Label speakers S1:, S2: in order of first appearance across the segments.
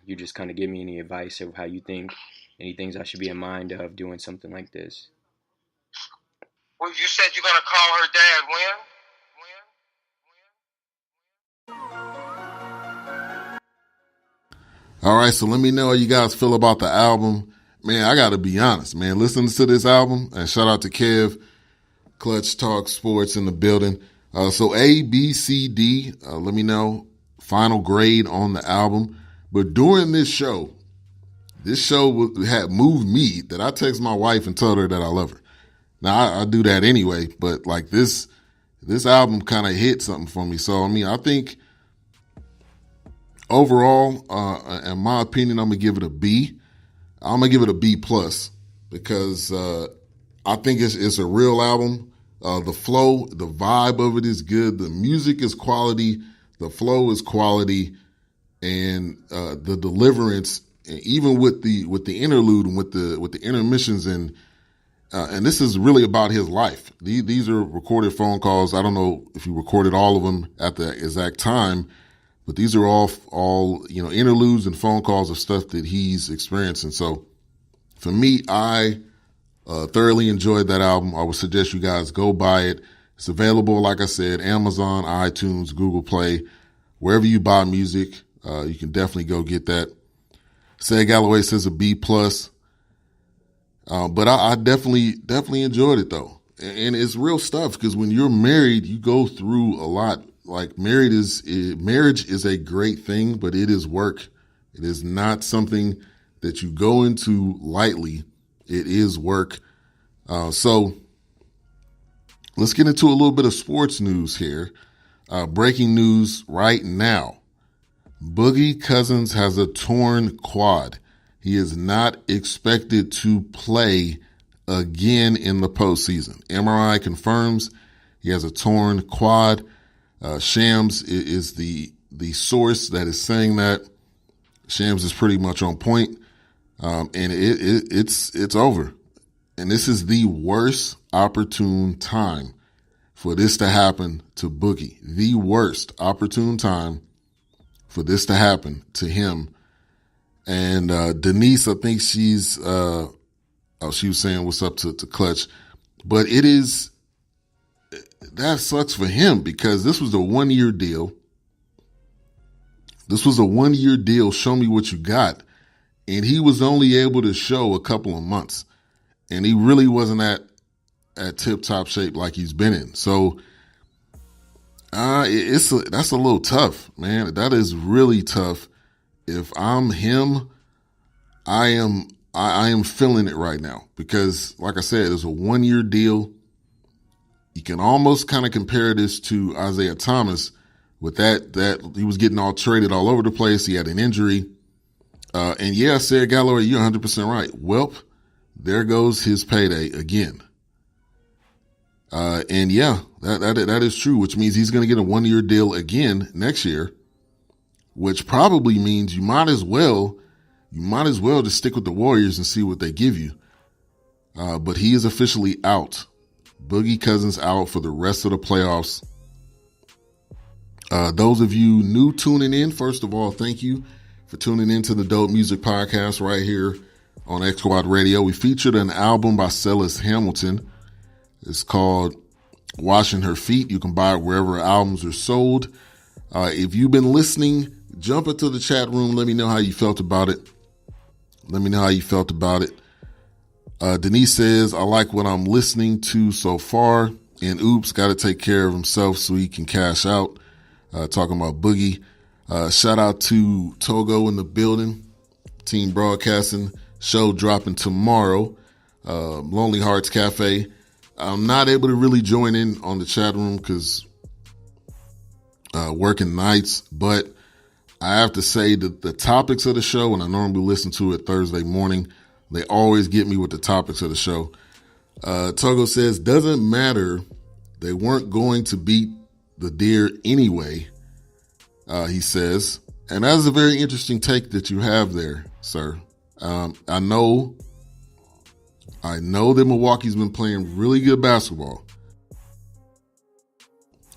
S1: you just kind of give me any advice of how you think, any things I should be in mind of doing something like this.
S2: Well, you said you're gonna call her dad when?
S3: All right, so let me know how you guys feel about the album. Man, I got to be honest, man. Listening to this album, and shout out to Kev, Clutch Talk Sports in the building. So A, B, C, D, let me know final grade on the album. But during this show had moved me that I text my wife and told her that I love her. Now, I do that anyway, but like this album kind of hit something for me. So, I mean, I think overall, in my opinion, I'm going to give it a B. I'm going to give it a B plus because I think it's a real album. The flow, the vibe of it is good. The music is quality. The flow is quality. And the deliverance, even with the interlude and with the intermissions and this is really about his life. These are recorded phone calls. I don't know if he recorded all of them at the exact time, but these are all interludes and phone calls of stuff that he's experiencing. So for me, I thoroughly enjoyed that album. I would suggest you guys go buy it. It's available, like I said, Amazon, iTunes, Google Play, wherever you buy music. You can definitely go get that. Say Galloway says a B plus. But I definitely enjoyed it though. And it's real stuff because when you're married, you go through a lot. Like marriage is a great thing, but it is work. It is not something that you go into lightly. It is work. So let's get into a little bit of sports news here. Breaking news right now. Boogie Cousins has a torn quad. He is not expected to play again in the postseason. MRI confirms he has a torn quad. Shams is the source that is saying that. Shams is pretty much on point, and it's over. And this is the worst opportune time for this to happen to Boogie. The worst opportune time for this to happen to him. And Denise, I think she was saying what's up to Clutch. But that sucks for him because this was a 1-year deal. This was a 1-year deal. Show me what you got. And he was only able to show a couple of months. And he really wasn't at tip-top shape like he's been in. So that's a little tough, man. That is really tough. If I'm him, I am feeling it right now because, like I said, it's a 1-year deal. You can almost kind of compare this to Isaiah Thomas with that he was getting all traded all over the place. He had an injury. And yeah, Sarah Galloway, you're 100% right. Welp, there goes his payday again. And yeah, that is true, which means he's going to get a 1-year deal again next year. Which probably means you might as well just stick with the Warriors and see what they give you. But he is officially out. Boogie Cousins out for the rest of the playoffs. Those of you new tuning in, first of all, thank you for tuning into the Dope Music Podcast right here on X Squad Radio. We featured an album by Cellus Hamilton. It's called Washing Her Feet. You can buy it wherever albums are sold. If you've been listening, jump into the chat room. Let me know how you felt about it. Denise says, I like what I'm listening to so far. And Oops got to take care of himself so he can cash out. Talking about Boogie. Shout out to Togo in the building. Team Broadcasting. Show dropping tomorrow. Lonely Hearts Cafe. I'm not able to really join in on the chat room because working nights, but I have to say that the topics of the show, and I normally listen to it Thursday morning, they always get me with the topics of the show. Togo says, doesn't matter. They weren't going to beat the Deer anyway, he says. And that is a very interesting take that you have there, sir. I know that Milwaukee's been playing really good basketball,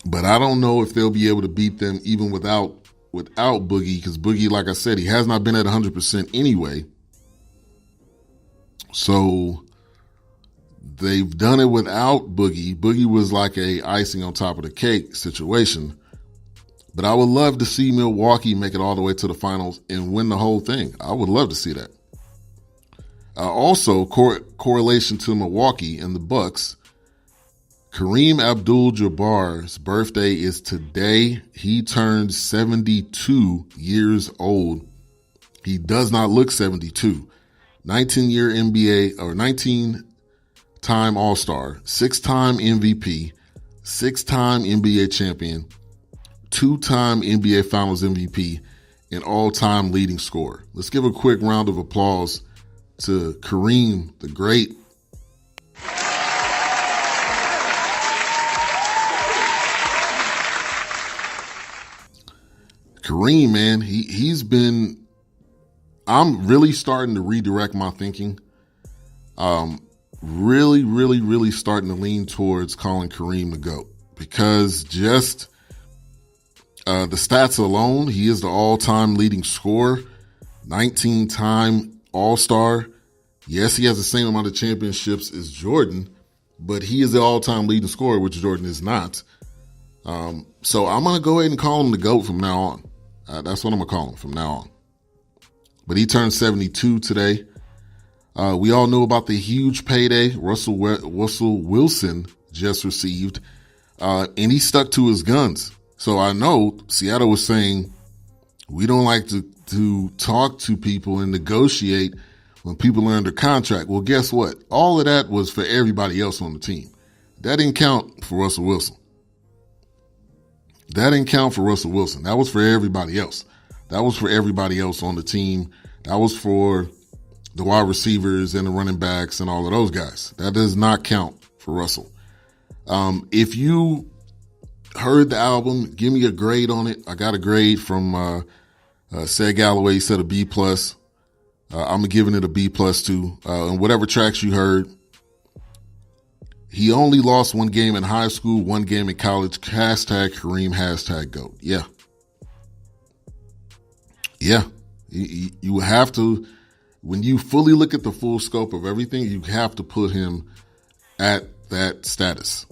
S3: but I don't know if they'll be able to beat them even without without Boogie, because Boogie, like I said, he has not been at 100% anyway. So they've done it without Boogie. Boogie was like a icing on top of the cake situation. But I would love to see Milwaukee make it all the way to the finals and win the whole thing. I would love to see that. Also, correlation to Milwaukee and the Bucks. Kareem Abdul-Jabbar's birthday is today. He turned 72 years old. He does not look 72. 19-year NBA or 19-time All-Star, 6-time MVP, 6-time NBA champion, 2-time NBA Finals MVP, and all-time leading scorer. Let's give a quick round of applause to Kareem, the great. Kareem, man, he's been. I'm really starting to redirect my thinking. Really starting to lean towards calling Kareem the GOAT, because just the stats alone, he is the all-time leading scorer, 19-time All-Star. Yes, he has the same amount of championships as Jordan, but he is the all-time leading scorer, which Jordan is not. So I'm going to go ahead and call him the GOAT from now on. That's what I'm going to call him from now on. But he turned 72 today. We all know about the huge payday Russell Wilson just received, and he stuck to his guns. So I know Seattle was saying, we don't like to talk to people and negotiate when people are under contract. Well, guess what? All of that was for everybody else on the team. That didn't count for Russell Wilson. That didn't count for Russell Wilson. That was for everybody else. That was for everybody else on the team. That was for the wide receivers and the running backs and all of those guys. That does not count for Russell. If you heard the album, give me a grade on it. I got a grade from Ced Galloway. He said a B+. I'm giving it a B+ too. And whatever tracks you heard, he only lost one game in high school, one game in college. Hashtag Kareem, hashtag GOAT. Yeah. Yeah. You have to, when you fully look at the full scope of everything, you have to put him at that status.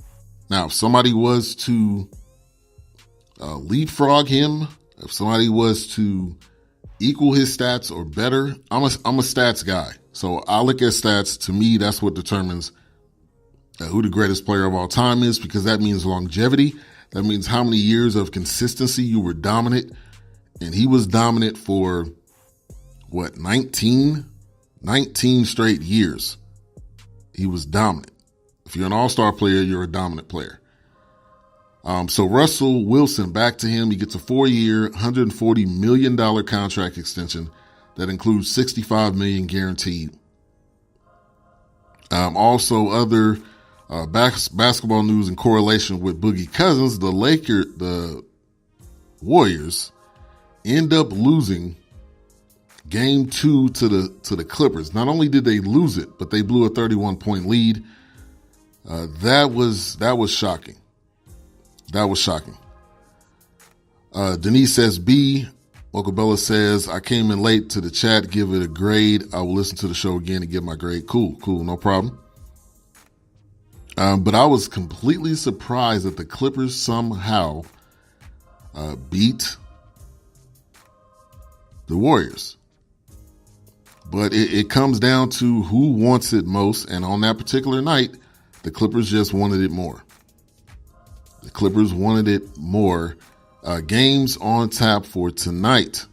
S3: Now, if somebody was to leapfrog him, if somebody was to equal his stats or better, I'm a stats guy. So I look at stats. To me, that's what determines who the greatest player of all time is, because that means longevity. That means how many years of consistency you were dominant. And he was dominant for, 19 straight years. He was dominant. If you're an all-star player, you're a dominant player. So Russell Wilson, back to him. He gets a 4-year, $140 million contract extension that includes $65 million guaranteed. Also, other basketball news in correlation with Boogie Cousins, the Warriors end up losing Game 2 to the Clippers. Not only did they lose it, but they blew a 31-point lead. That was shocking. That was shocking. Denise says B. Okabella says, I came in late to the chat. Give it a grade. I will listen to the show again and give my grade. Cool. No problem. But I was completely surprised that the Clippers somehow beat the Warriors. But it comes down to who wants it most. And on that particular night, the Clippers just wanted it more. The Clippers wanted it more. Games on tap for tonight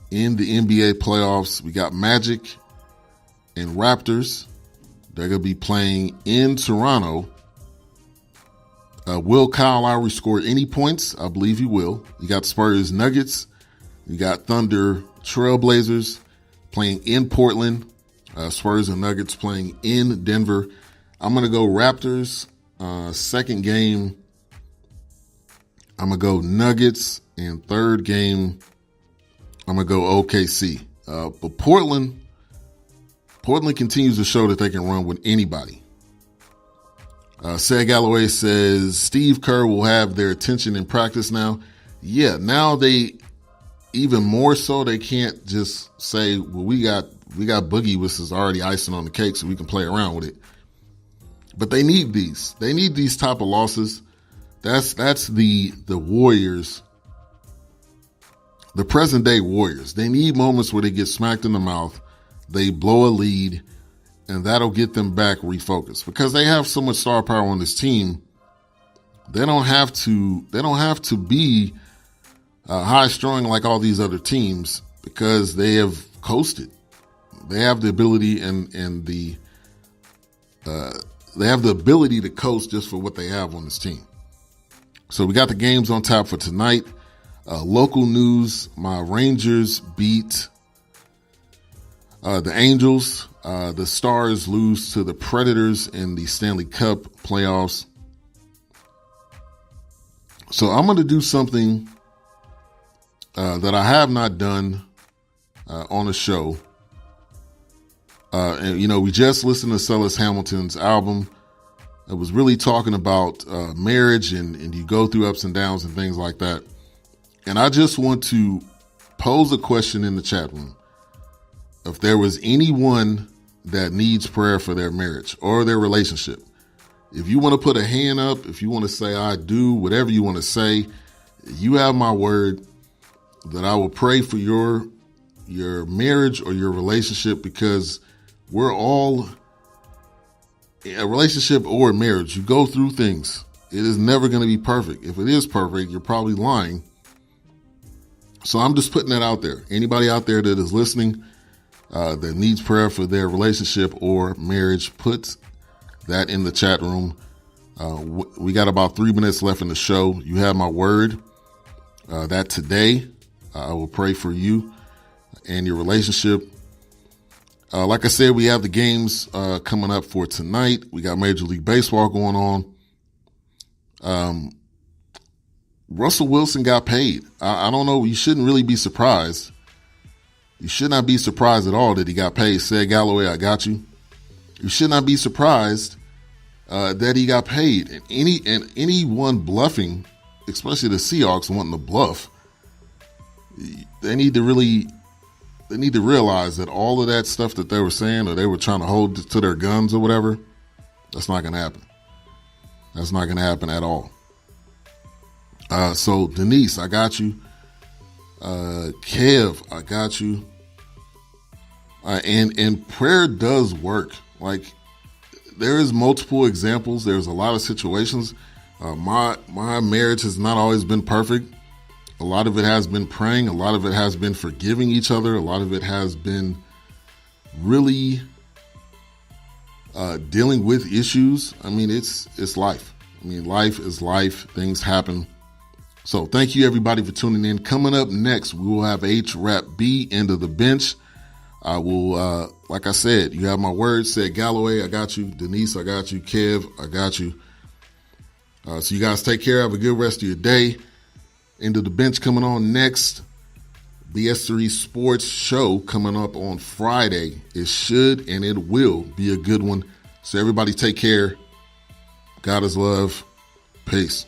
S3: in the NBA playoffs. We got Magic and Raptors. They're going to be playing in Toronto. Will Kyle Lowry score any points? I believe he will. You got Spurs Nuggets. You got Thunder Trailblazers playing in Portland. Spurs and Nuggets playing in Denver. I'm going to go Raptors. Second game, I'm going to go Nuggets. And third game, I'm going to go OKC. But Portland continues to show that they can run with anybody. Ced Galloway says Steve Kerr will have their attention in practice now. yeah, now they even more so they can't just say, well, we got Boogie, which is already icing on the cake, so we can play around with it. But they need these. They need these type of losses. That's the Warriors, the present day Warriors. They need moments where they get smacked in the mouth, they blow a lead, and that'll get them back refocused. Because they have so much star power on this team, they don't have to be high strung like all these other teams, because they have coasted. They have the ability they have the ability to coast just for what they have on this team. So we got the games on tap for tonight. Local news: my Rangers beat the Angels. The Stars lose to the Predators in the Stanley Cup playoffs. So I'm going to do something that I have not done on the show. And, we just listened to Cellus Hamilton's album. It was really talking about marriage and you go through ups and downs and things like that. And I just want to pose a question in the chat room. If there was anyone that needs prayer for their marriage or their relationship, if you want to put a hand up, if you want to say, I do, whatever you want to say, you have my word that I will pray for your marriage or your relationship, because we're all, a relationship or a marriage, you go through things. It is never going to be perfect. If it is perfect, you're probably lying. So I'm just putting that out there. Anybody out there that is listening that needs prayer for their relationship or marriage, put that in the chat room. We got about 3 minutes left in the show. You have my word that today I will pray for you and your relationship. Like I said, we have the games coming up for tonight. We got Major League Baseball going on. Russell Wilson got paid. I don't know. You shouldn't really be surprised. You should not be surprised at all that he got paid. Said Galloway, I got you. You should not be surprised that he got paid. And anyone bluffing, especially the Seahawks wanting to bluff, they need to realize that all of that stuff that they were saying, or they were trying to hold to their guns or whatever, that's not going to happen. That's not going to happen at all. So Denise, I got you. Kev, I got you. And prayer does work. Like, there is multiple examples. There's a lot of situations. My marriage has not always been perfect. A lot of it has been praying. A lot of it has been forgiving each other. A lot of it has been really dealing with issues. I mean, it's life. I mean, life is life. Things happen. So thank you, everybody, for tuning in. Coming up next, we will have H-Rap B, End of the Bench. I will, like I said, you have my word. Said Galloway, I got you. Denise, I got you. Kev, I got you. So you guys take care. Have a good rest of your day. End of the Bench coming on next. BS3 Sports Show coming up on Friday. It should and it will be a good one. So everybody take care. God is love. Peace.